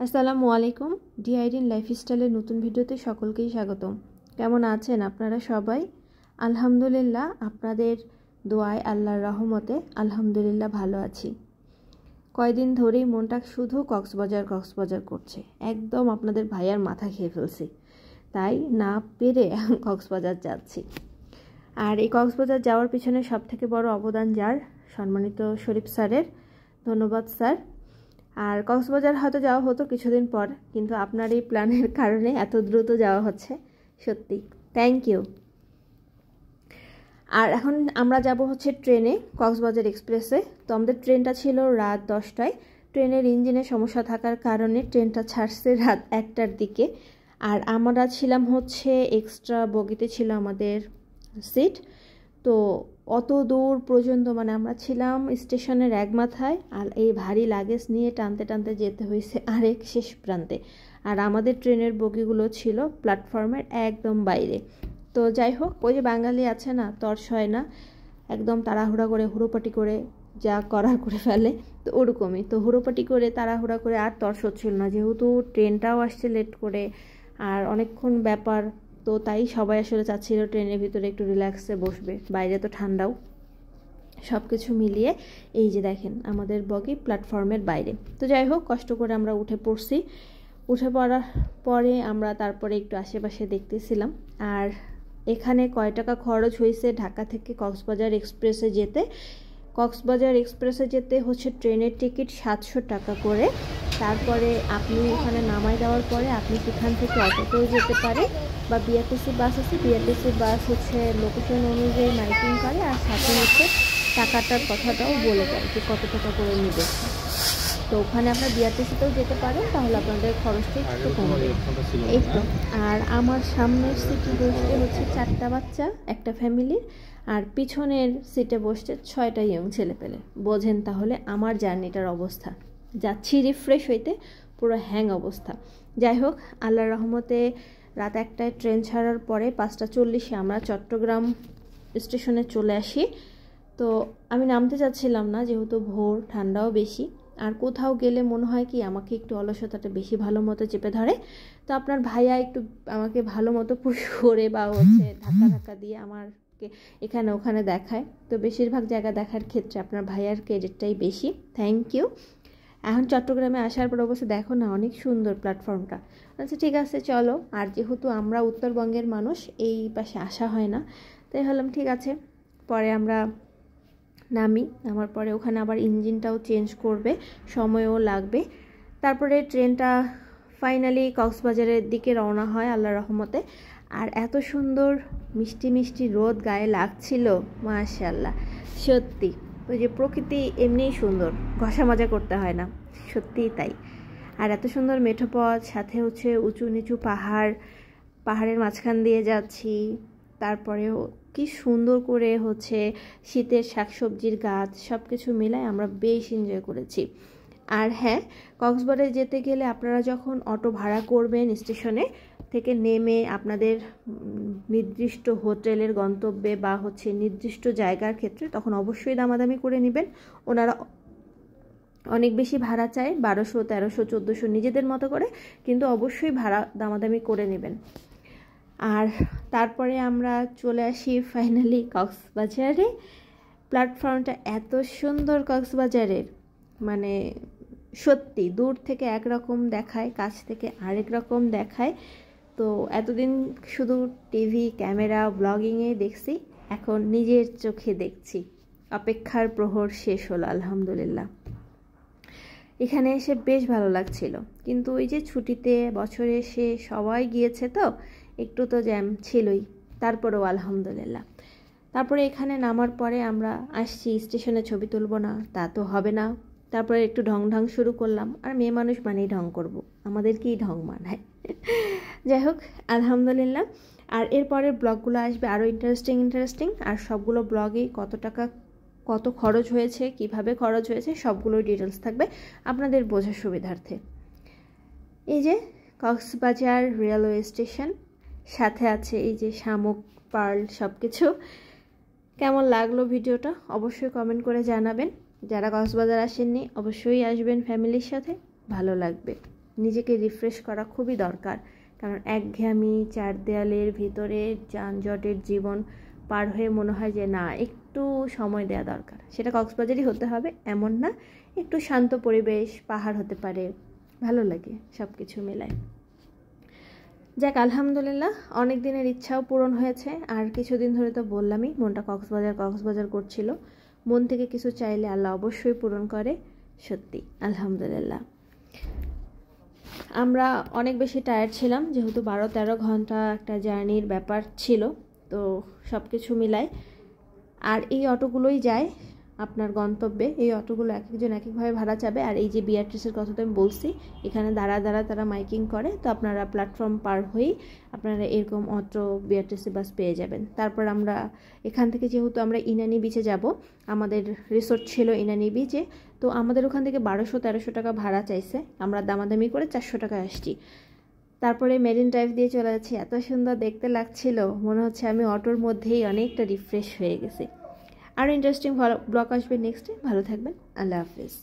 আসসালামু আলাইকুম। ডিআইডিন লাইফস্টাইলের নতুন ভিডিওতে সকলকেই স্বাগতম। কেমন আছেন আপনারা সবাই? আলহামদুলিল্লাহ, আপনাদের দোয়ায় আল্লাহর রহমতে আলহামদুলিল্লাহ ভালো আছি। কয়দিন ধরেই মনটা শুধু কক্সবাজার করছে। একদম আপনাদের ভাইয়ার মাথা খেয়ে ফেলছি, তাই না পেরে কক্সবাজার যাচ্ছি। আর এই কক্সবাজার যাওয়ার পিছনে সবথেকে বড় অবদান যার, সম্মানিত শরীফ স্যারের। ধন্যবাদ স্যার। আর কক্সবাজার হয়তো যাওয়া হতো কিছুদিন পর, কিন্তু আপনার এই প্ল্যানের কারণে এত দ্রুত যাওয়া হচ্ছে, সত্যি থ্যাংক ইউ। আর এখন আমরা যাব হচ্ছে ট্রেনে, কক্সবাজার এক্সপ্রেসে। তো আমাদের ট্রেনটা ছিল রাত 10টায়। ট্রেনের ইঞ্জিনের সমস্যা থাকার কারণে ট্রেনটা ছাড়ছে রাত 1টার দিকে। আর আমরা ছিলাম হচ্ছে এক্সট্রা বগিতে ছিল আমাদের সিট। তো অত দূর পর্যন্ত আমরা ছিলাম স্টেশনের এক মাথায়, আর এই ভারী লাগেজ নিয়ে টানতে টানতে যেতে হয়েছে আরেক শেষ প্রান্তে। আর আমাদের ট্রেনের বগিগুলো ছিল প্ল্যাটফর্মের একদম বাইরে। তো যাই হোক, ওই যে বাঙালি আছে না, তর্স হয় না, একদম তাড়াহুড়া করে হুড়োপাটি করে যা করার করে ফেলে, তো ওরকমই। তো হুড়োপাটি করে তাড়াহুড়া করে আর তর্স হচ্ছিল না, যেহেতু ট্রেনটাও আসছে লেট করে আর অনেকক্ষণ ব্যাপার। তো তাই সবাই আসলে চাচ্ছিল ট্রেনের ভিতরে একটু রিল্যাক্সে বসবে, বাইরে তো ঠান্ডাও। সব কিছু মিলিয়ে এই যে দেখেন আমাদের বগি প্ল্যাটফর্মের বাইরে। তো যাই হোক, কষ্ট করে আমরা উঠে পড়ছি। উঠে পড়ার পরে আমরা তারপরে একটু আশেপাশে দেখতেছিলাম। আর এখানে কয় টাকা খরচ হয়েছে ঢাকা থেকে কক্সবাজার এক্সপ্রেসে যেতে। কক্সবাজার এক্সপ্রেসে যেতে হচ্ছে ট্রেনের টিকিট 700 টাকা করে। তারপরে আপনি ওখানে নামাই দেওয়ার পরে আপনি সেখান থেকে অটোতেও যেতে পারে, বা বিআরটিসি বাস আছে। বিআরটিসি বাস হচ্ছে লোকেশন অনুযায়ী মাইকিং করে, আর সাথে হচ্ছে টাকাটার কথাটাও বলে দেয় যে কত টাকা করে নেবে। তো ওখানে আপনার বিআরটিসিতেও যেতে পারেন, তাহলে আপনাদের খরচটা একটু কমবে। এই তো। আর আমার সামনের সিটে বসতে হচ্ছে 4টা বাচ্চা, একটা ফ্যামিলির। আর পিছনের সিটে বসছে 6টা ইয়ং ছেলেপেলে। বোঝেন তাহলে আমার জার্নিটার অবস্থা। যাচ্ছি রিফ্রেশ হইতে, পুরো হ্যাং অবস্থা। যাই হোক, আল্লাহর রহমতে রাত 1টায় ট্রেন ছাড়ার পরে 5টা 40-এ আমরা চট্টগ্রাম স্টেশনে চলে আসি। তো আমি নামতে চাচ্ছিলাম না, যেহেতু ভোর, ঠান্ডাও বেশি। আর কোথাও গেলে মনে হয় কি আমাকে একটু অলসতাটা বেশি ভালো মতো চেপে ধরে। তো আপনার ভাইয়া একটু আমাকে ভালো মতো পুশ করে বা হচ্ছে ধাক্কা ধাক্কা দিয়ে আমাকে এখানে ওখানে দেখায়। তো বেশিরভাগ জায়গা দেখার ক্ষেত্রে আপনার ভাইয়ার ক্রেডিটটাই বেশি, থ্যাংক ইউ। এখন চট্টগ্রামে আসার পর অবশ্য দেখো না, অনেক সুন্দর প্ল্যাটফর্মটা। আচ্ছা ঠিক আছে চলো। আর যেহেতু আমরা উত্তরবঙ্গের মানুষ, এই পাশে আসা হয় না, তাই ভাবলাম ঠিক আছে। পরে আমরা নামি, নামার পরে ওখানে আবার ইঞ্জিনটাও চেঞ্জ করবে, সময়ও লাগবে। তারপরে ট্রেনটা ফাইনালি কক্সবাজারের দিকে রওনা হয় আল্লাহর রহমতে। আর এত সুন্দর মিষ্টি মিষ্টি রোদ গায়ে লাগছিল, মাশাআল্লাহ। সত্যি ওই যে প্রকৃতি এমনিই সুন্দর, ঘষা মাজা করতে হয় না, সত্যিই তাই। আর এত সুন্দর মেঠো পথ, সাথে হচ্ছে উঁচু নিচু পাহাড়, পাহাড়ের মাঝখান দিয়ে যাচ্ছি। তারপরেও কি সুন্দর করে হচ্ছে শীতের শাকসবজির গাছ, সব কিছু মিলায় আমরা বেশ এনজয় করেছি। আর হ্যাঁ, কক্সবাজারে যেতে গেলে আপনারা যখন অটো ভাড়া করবেন স্টেশনে থেকে নেমে আপনাদের নির্দিষ্ট হোটেলের গন্তব্যে বা হচ্ছে নির্দিষ্ট জায়গার ক্ষেত্রে, তখন অবশ্যই দামাদামি করে নেবেন। ওনারা অনেক বেশি ভাড়া চায়, 1200, 1300, 1400 নিজেদের মতো করে, কিন্তু অবশ্যই ভাড়া দামাদামি করে নেবেন। আর তারপরে আমরা চলে আসি ফাইনালি কক্সবাজারে। প্ল্যাটফর্মটা এত সুন্দর কক্সবাজারের, সত্যি দূর থেকে একরকম দেখায়, কাছ থেকে আরেক রকম দেখায়। তো এতদিন শুধু টিভি, ক্যামেরা, ব্লগিংয়ে দেখছি, এখন নিজের চোখে দেখছি। অপেক্ষার প্রহর শেষ হলো আলহামদুলিল্লাহ। এখানে এসে বেশ ভালো লাগছিল, কিন্তু ওই যে ছুটিতে বছরে এসে সবাই গিয়েছে, তো একটু তো জ্যাম ছিলই। তারপরেও আলহামদুলিল্লাহ। তারপরে এখানে নামার পরে আমরা আসছি, স্টেশনে ছবি তুলবো না তা তো হবে না। তারপরে একটু ঢং শুরু করলাম। আর মেয়ে মানুষ মানেই ঢং করব, আমাদেরকেই ঢং মানায়। যাই হোক আলহামদুলিল্লাহ। আর এরপরের ব্লগগুলো আসবে আরও ইন্টারেস্টিং। আর সবগুলো ব্লগেই কত খরচ হয়েছে, কিভাবে খরচ হয়েছে, সবগুলোই ডিটেলস থাকবে আপনাদের বোঝার সুবিধার্থে। এই যে কক্সবাজার রেলওয়ে স্টেশন, সাথে আছে এই যে শামুক, পার্ল, সব কিছু। কেমন লাগলো ভিডিওটা অবশ্যই কমেন্ট করে জানাবেন। যারা কক্সবাজার আসেননি অবশ্যই আসবেন ফ্যামিলির সাথে, ভালো লাগবে। নিজেকে রিফ্রেশ করা খুবই দরকার, কারণ একঘেয়েমি চার দেয়ালের ভিতরে যানজটের জীবন পার হয়ে মনে হয় যে না, একটু সময় দেওয়া দরকার। সেটা কক্সবাজারই হতে হবে এমন না, একটু শান্ত পরিবেশ, পাহাড় হতে পারে, ভালো লাগে সব কিছু মেলায়। যাক, আলহামদুলিল্লাহ অনেক দিনের ইচ্ছাও পূরণ হয়েছে। আর কিছুদিন ধরে তো বললামই মনটা কক্সবাজার করছিল। মন থেকে কিছু চাইলে আল্লাহ অবশ্যই পূরণ করে, সত্যি আলহামদুলিল্লাহ। আমরা অনেক বেশি টায়ার্ড ছিলাম, যেহেতু 12-13 ঘন্টা একটা জার্নির ব্যাপার ছিল, তো সব কিছু মিলায়। আর এই অটোগুলোই যায় আপনার গন্তব্যে, এই অটোগুলো এক একজন এক একভাবে ভাড়া চাবে। আর এই যে বিআরটিসির কথা তো আমি বলছি, এখানে দাঁড়া তারা মাইকিং করে, তো আপনারা প্ল্যাটফর্ম পার হয়েই আপনারা এরকম অটো বিআরটিসি বাস পেয়ে যাবেন। তারপর আমরা এখান থেকে, যেহেতু আমরা ইনানি বিচে যাব, আমাদের রিসোর্ট ছিল ইনানি বিচে, তো আমাদের ওখান থেকে 1200-1300 টাকা ভাড়া চাইছে। আমরা দামাদামি করে 400 টাকায় আসছি। তারপরে মেরিন ড্রাইভ দিয়ে চলে যাচ্ছি, এত সুন্দর দেখতে লাগছিল, মনে হচ্ছে আমি অটোর মধ্যেই অনেকটা রিফ্রেশ হয়ে গেছি। আরও ইন্টারেস্টিং ব্লগ আসবে নেক্সটে। ভালো থাকবেন, আল্লাহ হাফিজ।